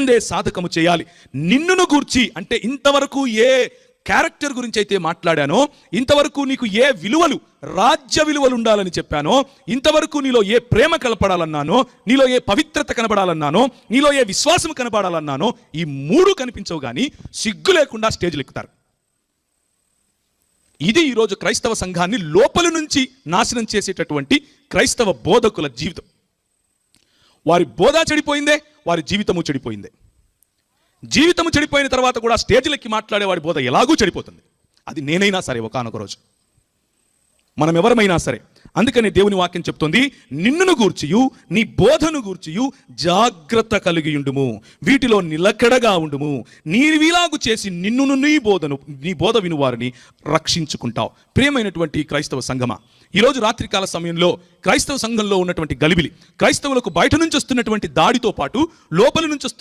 ముందే సాధకము చేయాలి. నిన్నును గూర్చి అంటే ఇంతవరకు ఏ క్యారెక్టర్ గురించి అయితే మాట్లాడానో, ఇంతవరకు నీకు ఏ విలువలు, రాజ్య విలువలు ఉండాలని చెప్పానో, ఇంతవరకు నీలో ఏ ప్రేమ కనపడాలన్నానో, నీలో ఏ పవిత్రత కనపడాలన్నానో, నీలో ఏ విశ్వాసం కనపడాలన్నానో, ఈ మూడు కనిపించవు కానీ సిగ్గు లేకుండా స్టేజ్లు ఎక్కుతారు. ఇది ఈరోజు క్రైస్తవ సంఘాన్ని లోపల నుంచి నాశనం చేసేటటువంటి క్రైస్తవ బోధకుల జీవితం. వారి బోధ చెడిపోయిందే, వారి జీవితము చెడిపోయిందే. జీవితము చెడిపోయిన తర్వాత కూడా స్టేజ్లెక్కి మాట్లాడేవాడి బోధ ఎలాగూ చెడిపోతుంది. అది నేనైనా సరే, ఒకానొక రోజు మనం ఎవరమైనా సరే. అందుకని దేవుని వాక్యం చెప్తుంది, నిన్నును గూర్చియు నీ బోధను గూర్చియు జాగ్రత్త కలిగియుండుము, వీటిలో నిలకడగా ఉండుము. నీవిలాగు చేసి నిన్నును నీ బోధ వినువారిని రక్షించుకుంటావు. ప్రియమైనటువంటి క్రైస్తవ సంఘమా, ఈరోజు రాత్రికాల సమయంలో క్రైస్తవ సంఘంలో ఉన్నటువంటి గలిబిలి, క్రైస్తవులకు బయట నుంచి వస్తున్నటువంటి దాడితో పాటు లోపలి నుంచి వస్తున్న